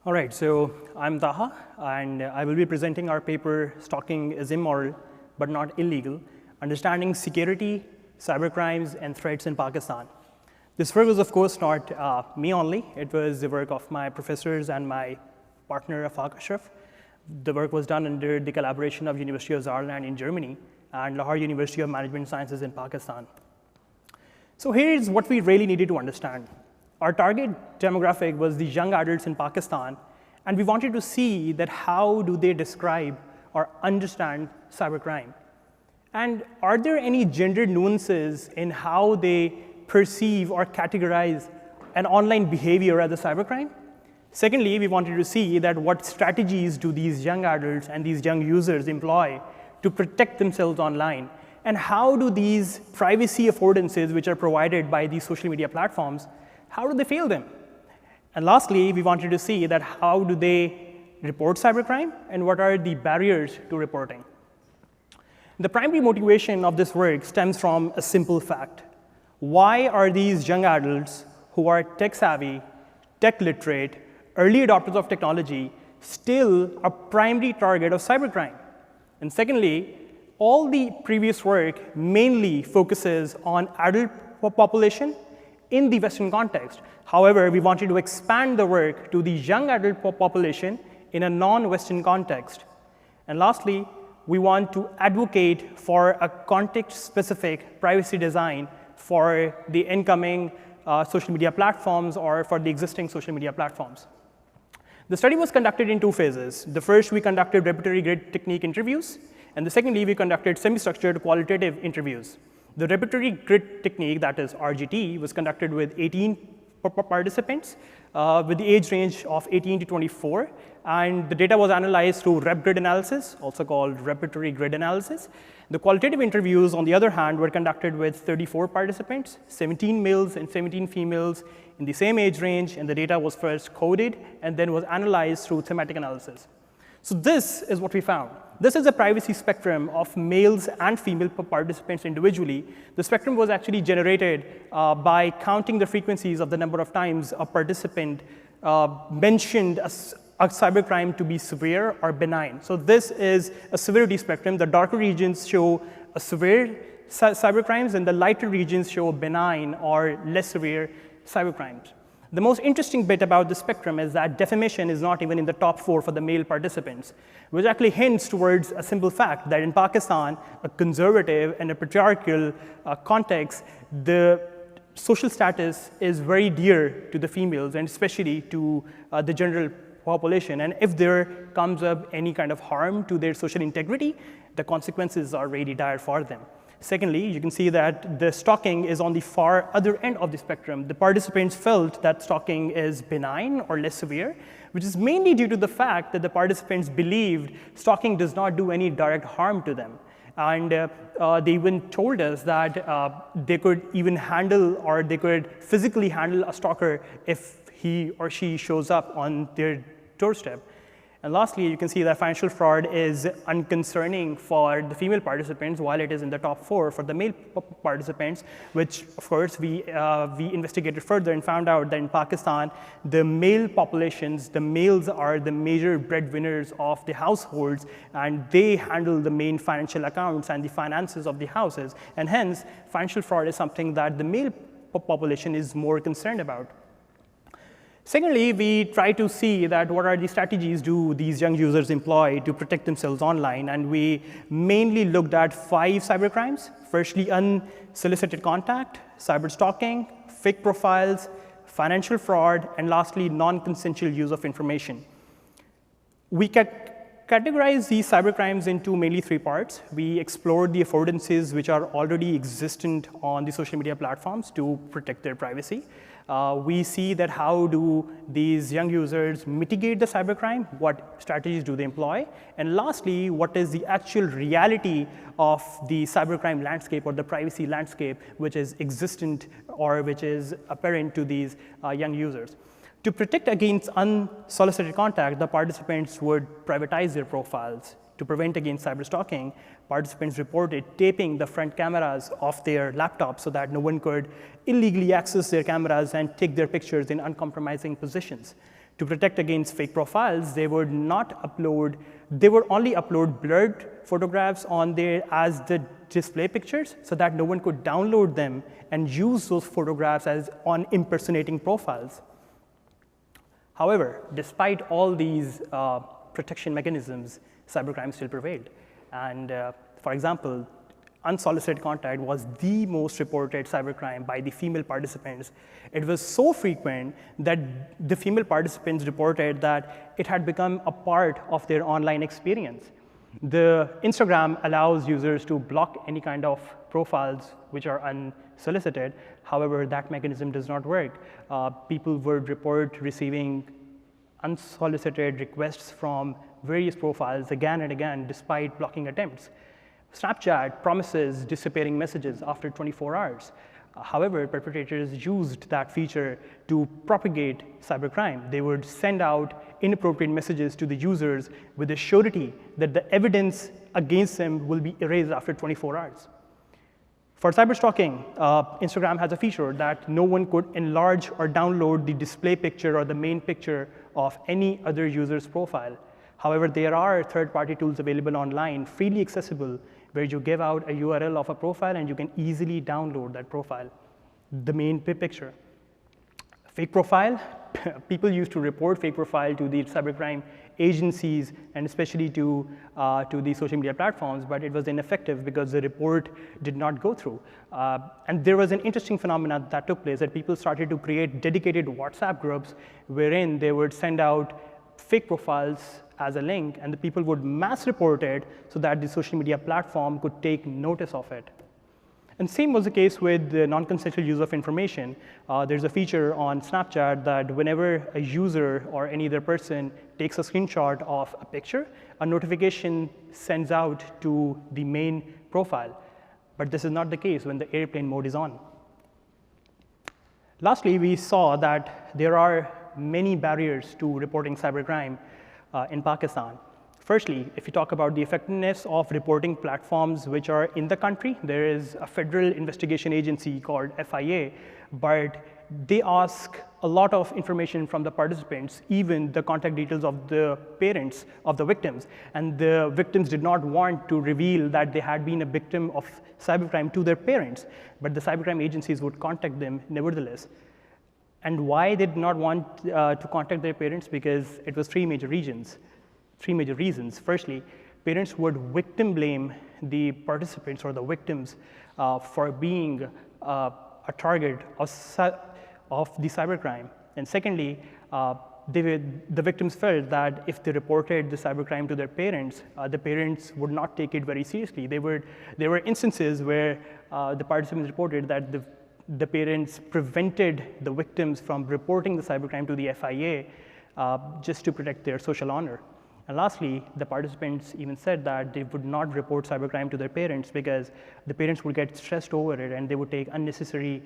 All right, so I'm Taha, and I will be presenting our paper, Stalking is Immoral, but Not Illegal, Understanding Security, Cybercrimes, and Threats in Pakistan. This work was, of course, not me only. It was the work of my professors and my partner, Afaq Ashraf. The work was done under the collaboration of University of Saarlandes in Germany and Lahore University of Management Sciences in Pakistan. So here's what we really needed to understand. Our target demographic was the young adults in Pakistan, and we wanted to see that how do they describe or understand cybercrime. And are there any gender nuances in how they perceive or categorize an online behavior as a cybercrime? Secondly, we wanted to see that what strategies do these young adults and these young users employ to protect themselves online, and how do these privacy affordances which are provided by these social media platforms, how do they fail them? And lastly, we wanted to see that how do they report cybercrime and what are the barriers to reporting. The primary motivation of this work stems from a simple fact. Why are these young adults who are tech savvy, tech literate, early adopters of technology still a primary target of cybercrime? And secondly, all the previous work mainly focuses on adult population in the Western context. However, we wanted to expand the work to the young adult population in a non-Western context. And lastly, we want to advocate for a context-specific privacy design for the incoming social media platforms or for the existing social media platforms. The study was conducted in two phases. The first, we conducted repertory grid technique interviews, and the secondly, we conducted semi-structured qualitative interviews. The repertory grid technique, that is RGT, was conducted with 18 participants with the age range of 18 to 24, and the data was analyzed through rep grid analysis, also called repertory grid analysis. The qualitative interviews, on the other hand, were conducted with 34 participants, 17 males and 17 females in the same age range, and the data was first coded and then was analyzed through thematic analysis. So this is what we found. This is a privacy spectrum of males and female participants individually. The spectrum was actually generated by counting the frequencies of the number of times a participant mentioned a cybercrime to be severe or benign. So this is a severity spectrum. The darker regions show a severe cybercrimes, and the lighter regions show benign or less severe cybercrimes. The most interesting bit about the spectrum is that defamation is not even in the top 4 for the male participants, which actually hints towards a simple fact that in Pakistan, a conservative and a patriarchal context, the social status is very dear to the females and especially to the general population. And if there comes up any kind of harm to their social integrity, the consequences are really dire for them. Secondly, you can see that the stalking is on the far other end of the spectrum. The participants felt that stalking is benign or less severe, which is mainly due to the fact that the participants believed stalking does not do any direct harm to them. And they even told us that they could even handle or they could physically handle a stalker if he or she shows up on their doorstep. And lastly, you can see that financial fraud is unconcerning for the female participants, while it is in the top 4 for the male participants, which, of course, we investigated further and found out that in Pakistan, the male populations, the males are the major breadwinners of the households, and they handle the main financial accounts and the finances of the houses. And hence, financial fraud is something that the male population is more concerned about. Secondly, we try to see that what are the strategies do these young users employ to protect themselves online, and we mainly looked at 5 cybercrimes. Firstly, unsolicited contact, cyber stalking, fake profiles, financial fraud, and lastly, non-consensual use of information. We categorize these cybercrimes into mainly 3 parts. We explored the affordances which are already existent on the social media platforms to protect their privacy. We see that how do these young users mitigate the cybercrime, what strategies do they employ, and lastly, what is the actual reality of the cybercrime landscape or the privacy landscape which is existent or which is apparent to these young users. To protect against unsolicited contact, the participants would privatize their profiles. To prevent against cyber stalking, participants reported taping the front cameras of their laptops so that no one could illegally access their cameras and take their pictures in uncompromising positions. To protect against fake profiles, they would only upload blurred photographs on there as the display pictures so that no one could download them and use those photographs as on impersonating profiles. However, despite all these protection mechanisms, cybercrime still prevailed. And for example, unsolicited contact was the most reported cybercrime by the female participants. It was so frequent that the female participants reported that it had become a part of their online experience. The Instagram allows users to block any kind of profiles which are unsolicited. However, that mechanism does not work. People would report receiving unsolicited requests from various profiles again and again, despite blocking attempts. Snapchat promises disappearing messages after 24 hours. However, perpetrators used that feature to propagate cybercrime. They would send out inappropriate messages to the users with the surety that the evidence against them will be erased after 24 hours. For cyberstalking, Instagram has a feature that no one could enlarge or download the display picture or the main picture of any other user's profile. However, there are third-party tools available online, freely accessible, where you give out a URL of a profile and you can easily download that profile, the main picture. Fake profile, people used to report fake profile to the cybercrime agencies and especially to the social media platforms, but it was ineffective because the report did not go through. And there was an interesting phenomenon that took place that people started to create dedicated WhatsApp groups wherein they would send out fake profiles as a link, and the people would mass report it so that the social media platform could take notice of it. And same was the case with the non-consensual use of information. There's a feature on Snapchat that whenever a user or any other person takes a screenshot of a picture, a notification sends out to the main profile. But this is not the case when the airplane mode is on. Lastly, we saw that there are many barriers to reporting cybercrime in Pakistan. Firstly, if you talk about the effectiveness of reporting platforms which are in the country, there is a federal investigation agency called FIA, but they ask a lot of information from the participants, even the contact details of the parents of the victims. And the victims did not want to reveal that they had been a victim of cybercrime to their parents, but the cybercrime agencies would contact them nevertheless. And why they did not want to contact their parents? Because it was three major reasons. Firstly, parents would victim blame the participants or the victims for being a target of the cybercrime. And secondly, the victims felt that if they reported the cybercrime to their parents, the parents would not take it very seriously. There were instances where the participants reported that the parents prevented the victims from reporting the cybercrime to the FIA just to protect their social honor. And lastly, the participants even said that they would not report cybercrime to their parents because the parents would get stressed over it and they would take unnecessary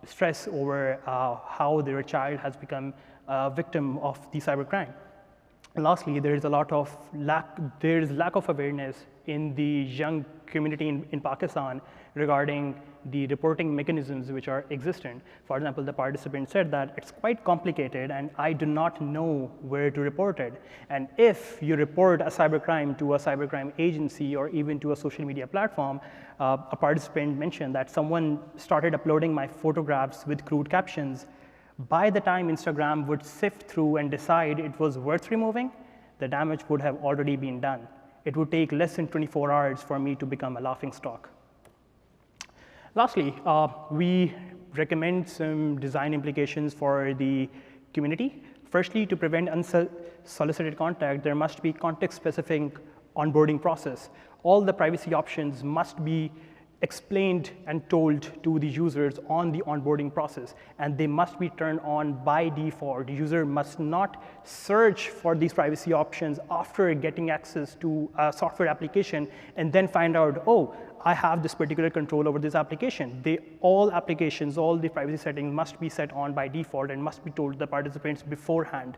stress over how their child has become a victim of the cybercrime. And lastly, there is lack of awareness in the young community in Pakistan regarding the reporting mechanisms which are existent. For example, the participant said that it's quite complicated and I do not know where to report it. And if you report a cybercrime to a cybercrime agency or even to a social media platform, a participant mentioned that someone started uploading my photographs with crude captions. By the time Instagram would sift through and decide it was worth removing, the damage would have already been done. It would take less than 24 hours for me to become a laughingstock. Lastly, we recommend some design implications for the community. Firstly, to prevent unsolicited contact, there must be context-specific onboarding process. All the privacy options must be explained and told to the users on the onboarding process, and they must be turned on by default. The user must not search for these privacy options after getting access to a software application and then find out, oh, I have this particular control over this application. All applications, all the privacy settings must be set on by default and must be told to the participants beforehand.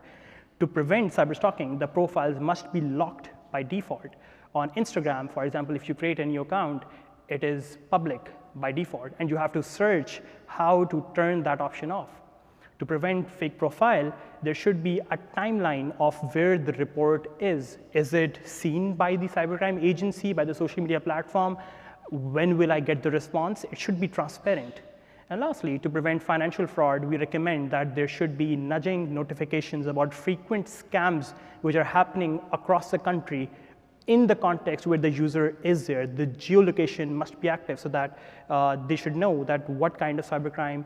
To prevent cyberstalking, the profiles must be locked by default. On Instagram, for example, if you create a new account, it is public by default, and you have to search how to turn that option off. To prevent fake profile, there should be a timeline of where the report is. Is it seen by the cybercrime agency, by the social media platform? When will I get the response? It should be transparent. And lastly, to prevent financial fraud, we recommend that there should be nudging notifications about frequent scams which are happening across the country in the context where the user is there. The geolocation must be active so that they should know that what kind of cybercrime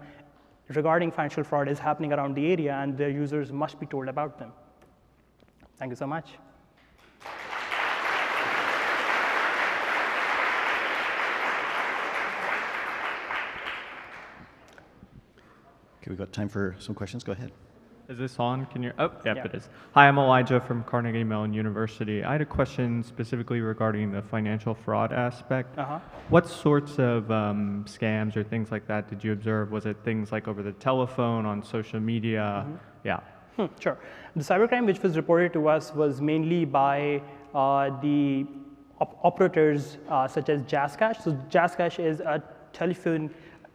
regarding financial fraud is happening around the area, and their users must be told about them. Thank you so much. Okay, we've got time for some questions. Go ahead. Is this on? Can you? Oh, yep, yeah. It is. Hi, I'm Elijah from Carnegie Mellon University. I had a question specifically regarding the financial fraud aspect. What sorts of scams or things like that did you observe? Was it things like over the telephone, on social media? Yeah. Sure. The cybercrime which was reported to us was mainly by the operators such as JazzCash. So JazzCash is a telephone,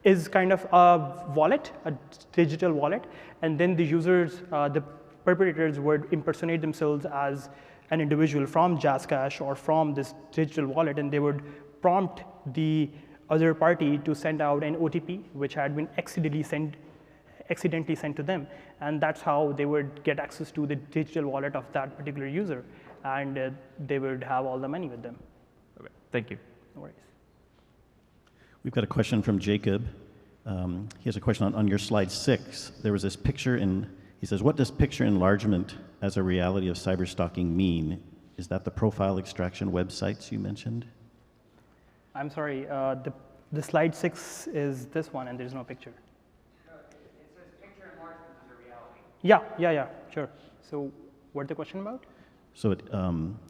is kind of a wallet, a digital wallet, and then the users, the perpetrators would impersonate themselves as an individual from JazzCash or from this digital wallet, and they would prompt the other party to send out an OTP which had been accidentally sent to them, and that's how they would get access to the digital wallet of that particular user, and they would have all the money with them. Okay, thank you. No worries. We've got a question from Jacob. He has a question on your slide 6. There was this picture he says, what does picture enlargement as a reality of cyber stalking mean? Is that the profile extraction websites you mentioned? I'm sorry, the slide 6 is this one and there's no picture. No, it says picture enlargement as a reality. Yeah, sure. So what's the question about? So it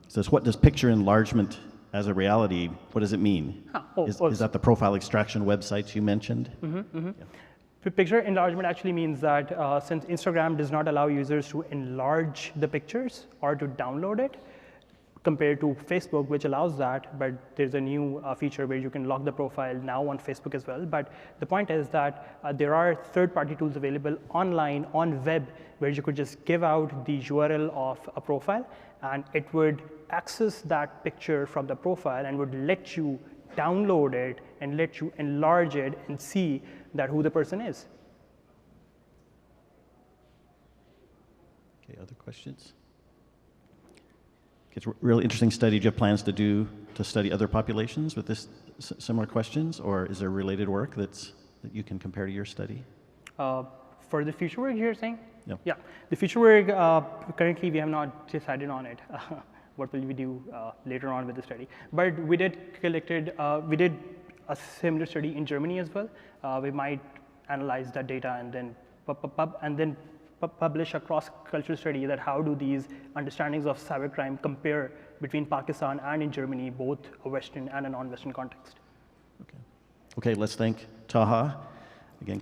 says, what does picture enlargement as a reality, what does it mean? Is that the profile extraction websites you mentioned? Yeah. Picture enlargement actually means that since Instagram does not allow users to enlarge the pictures or to download it, compared to Facebook, which allows that, but there's a new feature where you can lock the profile now on Facebook as well. But the point is that there are third-party tools available online on web where you could just give out the URL of a profile, and it would access that picture from the profile and would let you download it and let you enlarge it and see that who the person is. Okay, other questions? It's a really interesting study. Do you have plans to study other populations with this similar questions, or is there related work that you can compare to your study? For the future work you're saying? No. Yeah, the future work, currently we have not decided on it. What will we do later on with the study? But we did a similar study in Germany as well. We might analyze that data and then publish a cross-cultural study that how do these understandings of cybercrime compare between Pakistan and in Germany, both a Western and a non-Western context. Okay, let's thank Taha again.